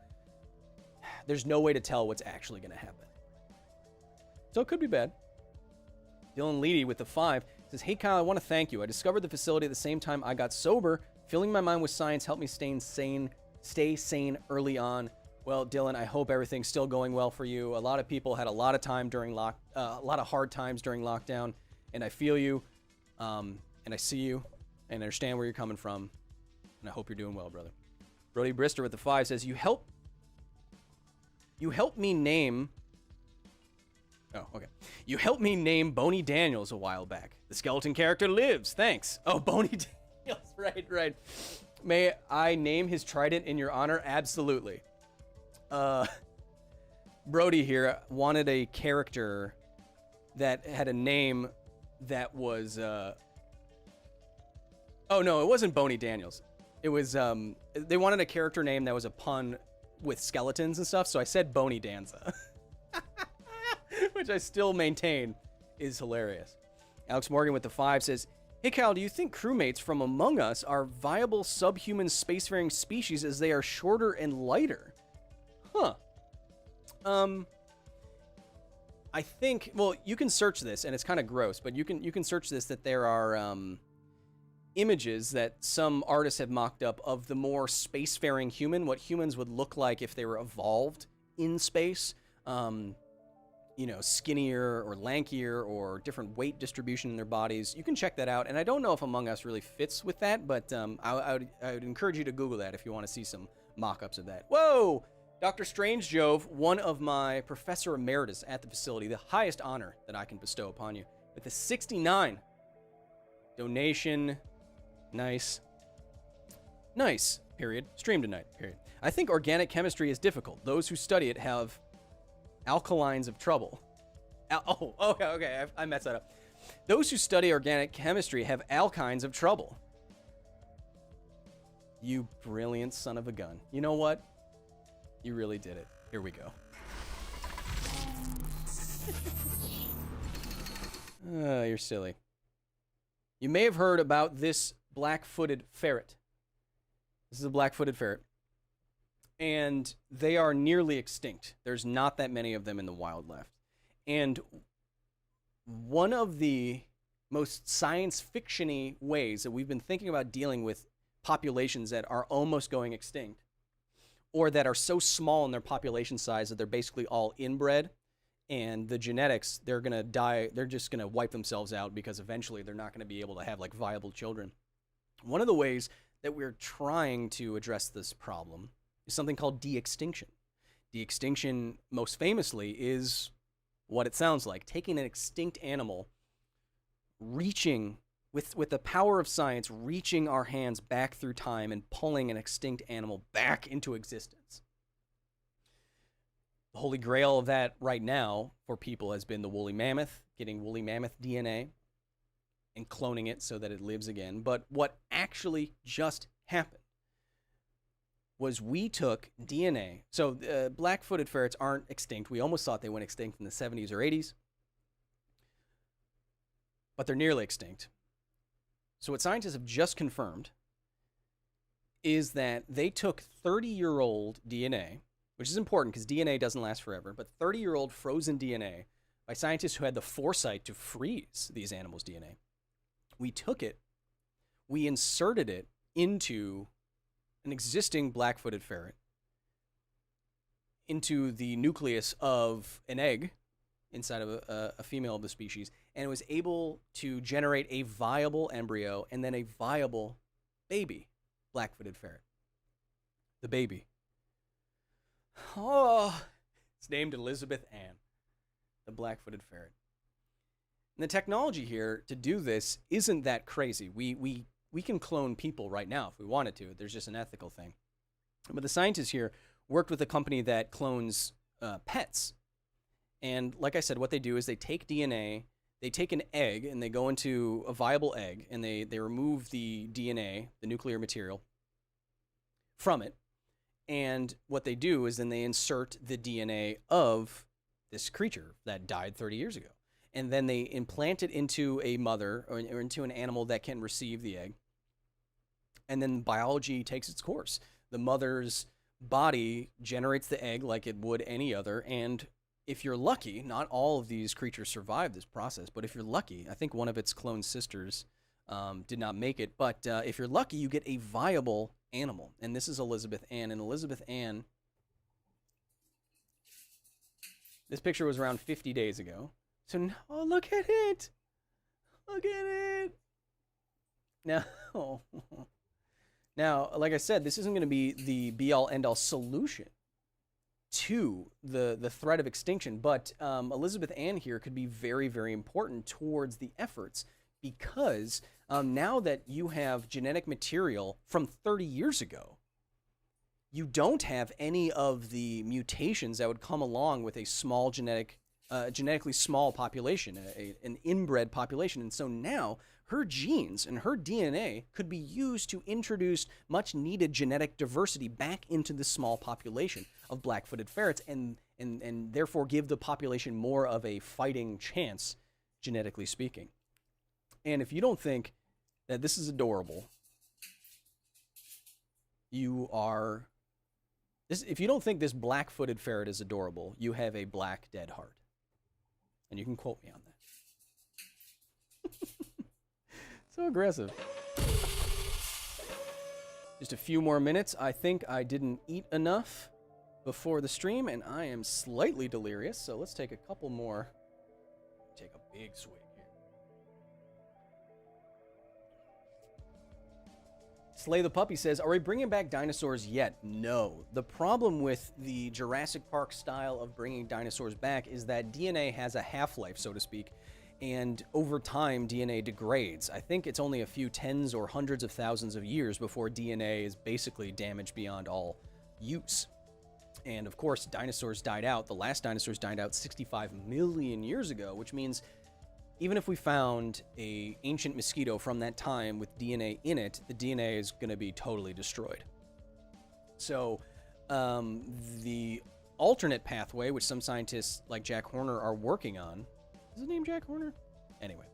there's no way to tell what's actually going to happen. So it could be bad. Dylan Leedy with the 5 says, "Hey Kyle, I want to thank you. I discovered the facility at the same time I got sober. Filling my mind with science helped me stay sane early on." Well, Dylan, I hope everything's still going well for you. A lot of people had a lot of time during a lot of hard times during lockdown, and I feel you, and I see you, and I understand where you're coming from, and I hope you're doing well, brother. Brody Brister with the 5 says, You helped me name Boney Daniels a while back. The skeleton character lives. Thanks. Oh, Boney Daniels. Right. May I name his trident in your honor? Absolutely. Brody here wanted a character that had a name that was, oh no, it wasn't Boney Daniels. It was, they wanted a character name that was a pun with skeletons and stuff, so I said Boney Danza. Which I still maintain is hilarious. Alex Morgan with the 5 says, "Hey Cal, do you think crewmates from Among Us are viable subhuman spacefaring species as they are shorter and lighter?" Huh. I think, well, you can search this, and it's kind of gross, but you can search this, that there are images that some artists have mocked up of the more spacefaring human, what humans would look like if they were evolved in space. You know, skinnier or lankier or different weight distribution in their bodies. You can check that out, and I don't know if Among Us really fits with that, but I would encourage you to Google that if you want to see some mock-ups of that. Whoa! Dr. Strange Jove, one of my professor emeritus at the facility, the highest honor that I can bestow upon you, with the 69 donation. Nice, period. Stream tonight, period. I think organic chemistry is difficult. Those who study it have alkalines of trouble. Okay, I messed that up. Those who study organic chemistry have alkynes of trouble. You brilliant son of a gun. You know what? You really did it. Here we go. You're silly. You may have heard about this black-footed ferret. This is a black-footed ferret. And they are nearly extinct. There's not that many of them in the wild left. And one of the most science fiction-y ways that we've been thinking about dealing with populations that are almost going extinct, or that are so small in their population size that they're basically all inbred, and the genetics, they're going to die, they're just going to wipe themselves out because eventually they're not going to be able to have like viable children. One of the ways that we're trying to address this problem is something called de-extinction. De-extinction, most famously, is what it sounds like: taking an extinct animal, reaching, with the power of science, reaching our hands back through time and pulling an extinct animal back into existence. The holy grail of that right now for people has been the woolly mammoth, getting woolly mammoth DNA and cloning it so that it lives again. But what actually just happened was we took DNA. So black-footed ferrets aren't extinct. We almost thought they went extinct in the 70s or 80s. But they're nearly extinct. So what scientists have just confirmed is that they took 30-year-old DNA, which is important because DNA doesn't last forever, but 30-year-old frozen DNA by scientists who had the foresight to freeze these animals' DNA. We took it, we inserted it into an existing black-footed ferret, into the nucleus of an egg inside of a female of the species, and it was able to generate a viable embryo and then a viable baby black-footed ferret. The baby. Oh, it's named Elizabeth Ann, the black-footed ferret. And the technology here to do this isn't that crazy. We can clone people right now if we wanted to. There's just an ethical thing. But the scientists here worked with a company that clones pets. And like I said, what they do is they take DNA, they take an egg, and they go into a viable egg, and they remove the DNA, the nuclear material, from it. And what they do is then they insert the DNA of this creature that died 30 years ago. And then they implant it into a mother or into an animal that can receive the egg. And then biology takes its course. The mother's body generates the egg like it would any other. And if you're lucky, not all of these creatures survive this process, but if you're lucky, I think one of its clone sisters did not make it. But if you're lucky, you get a viable animal. And this is Elizabeth Ann. And Elizabeth Ann, this picture was around 50 days ago. So now, oh, look at it. Look at it. Now, like I said, this isn't going to be the be-all, end-all solution to the threat of extinction, but Elizabeth Ann here could be very, very important towards the efforts because now that you have genetic material from 30 years ago, you don't have any of the mutations that would come along with a small genetically small population, an inbred population. And so now her genes and her DNA could be used to introduce much needed genetic diversity back into the small population of black-footed ferrets and therefore give the population more of a fighting chance, genetically speaking. And if you don't think that this is adorable, if you don't think this black-footed ferret is adorable, you have a black dead heart. And you can quote me on that. So aggressive. Just a few more minutes. I think I didn't eat enough before the stream, and I am slightly delirious. So let's take a couple more. Take a big swig here. Slay the Puppy says, are we bringing back dinosaurs yet? No. The problem with the Jurassic Park style of bringing dinosaurs back is that DNA has a half-life, so to speak, and over time, DNA degrades. I think it's only a few tens or hundreds of thousands of years before DNA is basically damaged beyond all use. And of course, dinosaurs died out. The last dinosaurs died out 65 million years ago, which means even if we found an ancient mosquito from that time with DNA in it, the DNA is going to be totally destroyed. So the alternate pathway, which some scientists like Jack Horner are working on, is his name Jack Horner? Anyway,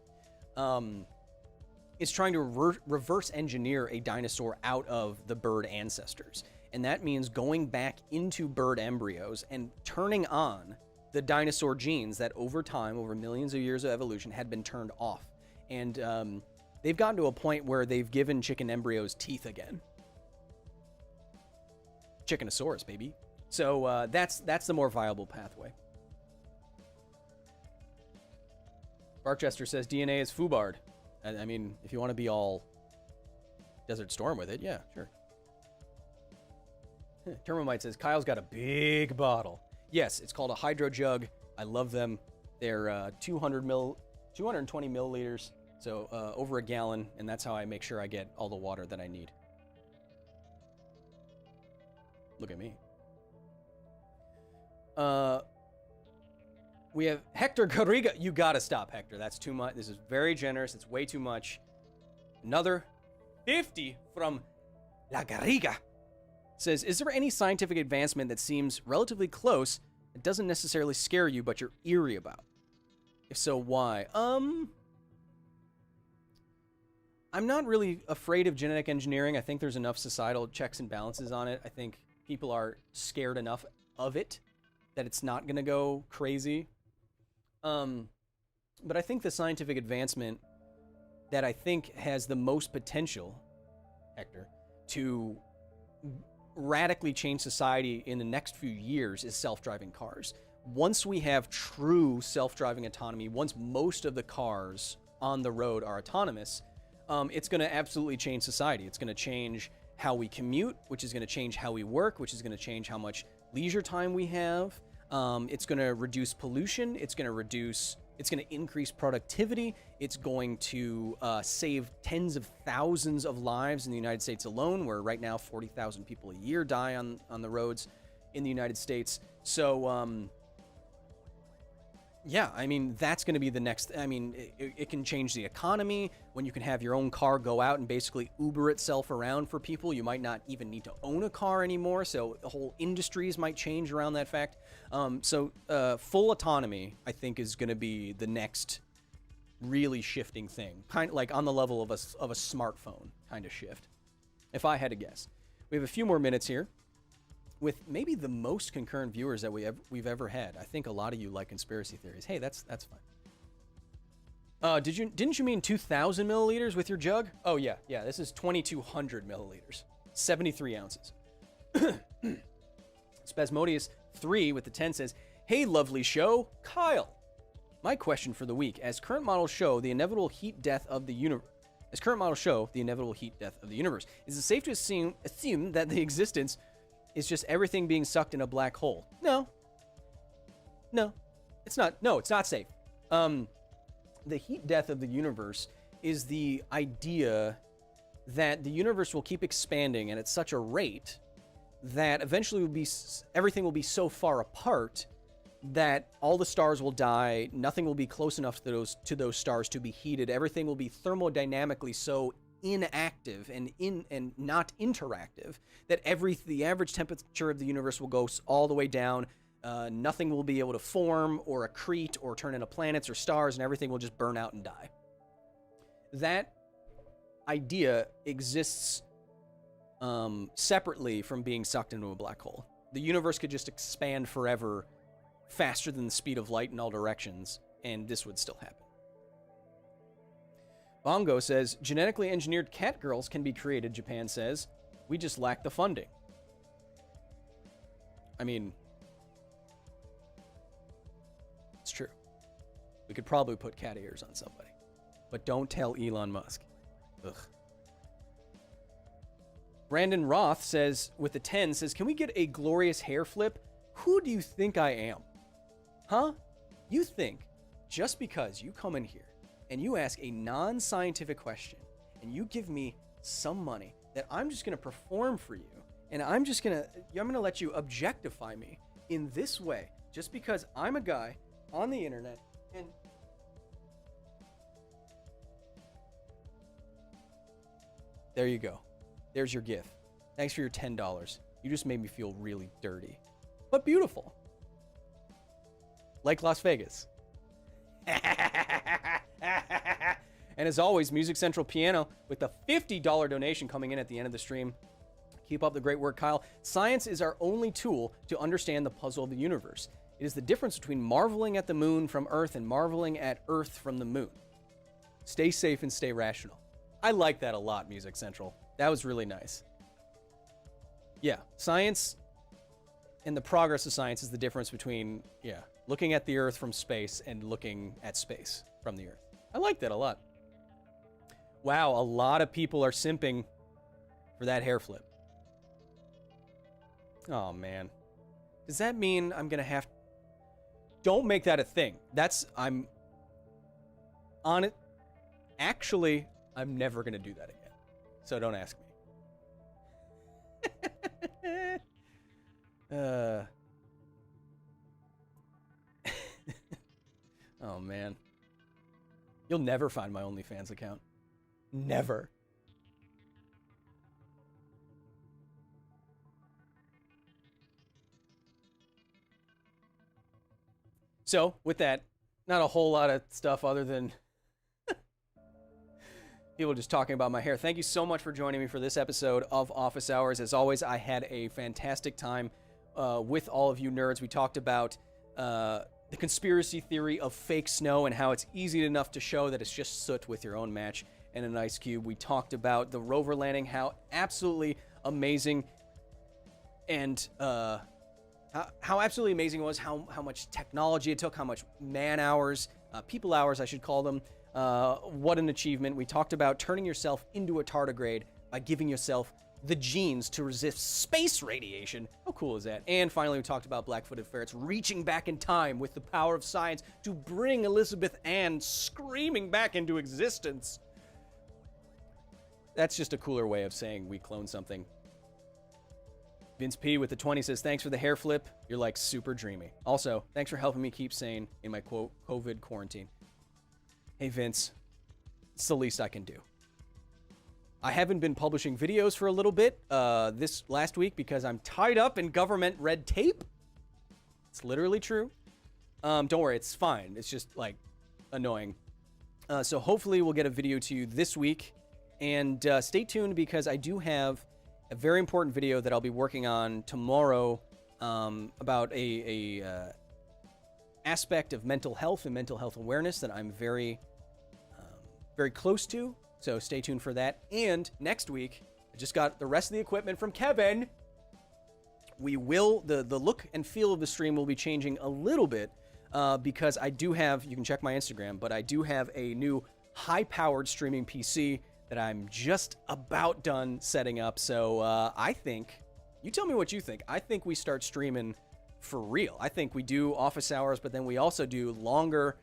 is trying to reverse engineer a dinosaur out of the bird ancestors. And that means going back into bird embryos and turning on the dinosaur genes that over time, over millions of years of evolution, had been turned off. And they've gotten to a point where they've given chicken embryos teeth again. Chickenosaurus, baby. So that's the more viable pathway. Barchester says DNA is FUBARD. I mean, if you want to be all Desert Storm with it, yeah, sure. Thermomite says, Kyle's got a big bottle. Yes, it's called a hydro jug. I love them. They're 220 milliliters, so over a gallon, and that's how I make sure I get all the water that I need. Look at me. We have Hector Garriga. You gotta stop, Hector. That's too much. This is very generous. It's way too much. Another 50 from La Garriga. Says, is there any scientific advancement that seems relatively close that doesn't necessarily scare you, but you're eerie about? If so, why? I'm not really afraid of genetic engineering. I think there's enough societal checks and balances on it. I think people are scared enough of it that it's not going to go crazy. But I think the scientific advancement that I think has the most potential, Hector, to radically change society in the next few years is self-driving cars. Once we have true self-driving autonomy, once most of the cars on the road are autonomous, it's going to absolutely change society. It's going to change how we commute, which is going to change how we work, which is going to change how much leisure time we have. It's going to reduce pollution. It's going to reduce It's going to increase productivity. It's going to save tens of thousands of lives in the United States alone, where right now 40,000 people a year die on the roads in the United States. So, yeah, I mean, that's going to be the next. I mean, it can change the economy when you can have your own car go out and basically Uber itself around for people. You might not even need to own a car anymore. So the whole industries might change around that fact. Full autonomy, I think, is going to be the next really shifting thing, kind of like on the level of a smartphone kind of shift, if I had to guess. We have a few more minutes here, with maybe the most concurrent viewers that we've ever had. I think a lot of you like conspiracy theories. Hey, that's fine. Didn't you mean 2,000 milliliters with your jug? Oh yeah. This is 2,200 milliliters, 73 ounces. Spasmodius 3 with the 10 says, "Hey, lovely show, Kyle. My question for the week: as current models show the inevitable heat death of the universe, is it safe to assume that the existence is just everything being sucked in a black hole?" No, it's not. No, it's not safe. The heat death of the universe is the idea that the universe will keep expanding and at such a rate that eventually everything will be so far apart that all the stars will die. Nothing will be close enough to those stars to be heated. Everything will be thermodynamically so inactive and not interactive that the average temperature of the universe will go all the way down. Nothing will be able to form or accrete or turn into planets or stars, and everything will just burn out and die. That idea exists separately from being sucked into a black hole. The universe could just expand forever, faster than the speed of light in all directions, and this would still happen. Bongo says, genetically engineered cat girls can be created, Japan says. We just lack the funding. I mean, it's true. We could probably put cat ears on somebody. But don't tell Elon Musk. Ugh. Brandon Roth says, with the 10, says, can we get a glorious hair flip? Who do you think I am? Huh? You think just because you come in here and you ask a non-scientific question and you give me some money that I'm just going to perform for you, and I'm going to let you objectify me in this way just because I'm a guy on the internet and there you go. There's your gift. Thanks for your $10. You just made me feel really dirty, but beautiful. Like Las Vegas. And as always, Music Central Piano with the $50 donation coming in at the end of the stream. Keep up the great work, Kyle. Science is our only tool to understand the puzzle of the universe. It is the difference between marveling at the moon from Earth and marveling at Earth from the moon. Stay safe and stay rational. I like that a lot, Music Central. That was really nice. Yeah, science and the progress of science is the difference between, looking at the Earth from space and looking at space from the Earth. I like that a lot. Wow, a lot of people are simping for that hair flip. Oh, man. Does that mean I'm going to have... Don't make that a thing. I'm on it. Actually, I'm never going to do that again. So don't ask me. Oh, man. You'll never find my OnlyFans account. Never. So, with that, not a whole lot of stuff other than people just talking about my hair. Thank you so much for joining me for this episode of Office Hours. As always, I had a fantastic time with all of you nerds. We talked about the conspiracy theory of fake snow and how it's easy enough to show that it's just soot with your own match and an ice cube. We talked about the rover landing, how absolutely amazing and how absolutely amazing it was, how much technology it took, how much man hours, people hours I should call them. What an achievement. We talked about turning yourself into a tardigrade by giving yourself the genes to resist space radiation. How cool is that? And finally, we talked about black-footed ferrets reaching back in time with the power of science to bring Elizabeth Ann screaming back into existence. That's just a cooler way of saying we cloned something. Vince P with the 20 says, thanks for the hair flip. You're like super dreamy. Also, thanks for helping me keep sane in my quote COVID quarantine. Hey Vince, it's the least I can do. I haven't been publishing videos for a little bit this last week because I'm tied up in government red tape. It's literally true. Don't worry, it's fine. It's just like annoying. So hopefully we'll get a video to you this week. And stay tuned because I do have a very important video that I'll be working on tomorrow about a aspect of mental health and mental health awareness that I'm very close to. So stay tuned for that. And next week, I just got the rest of the equipment from Kevin. We will, the look and feel of the stream will be changing a little bit because I do have, you can check my Instagram, but I do have a new high-powered streaming PC that I'm just about done setting up. So I think, you tell me what you think. I think we start streaming for real. I think we do office hours, but then we also do longer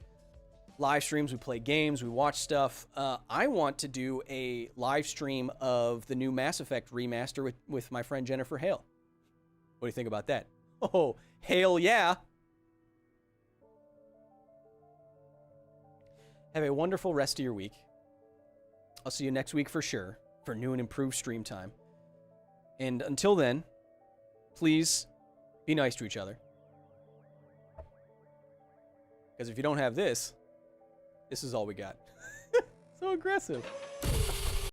live streams. We play games, we watch stuff. I want to do a live stream of the new Mass Effect remaster with my friend Jennifer Hale. What do you think about that? Oh, Hale, yeah. Have a wonderful rest of your week. I'll see you next week for sure for new and improved stream time. And until then, please be nice to each other. Because if you don't have this, this is all we got. So aggressive.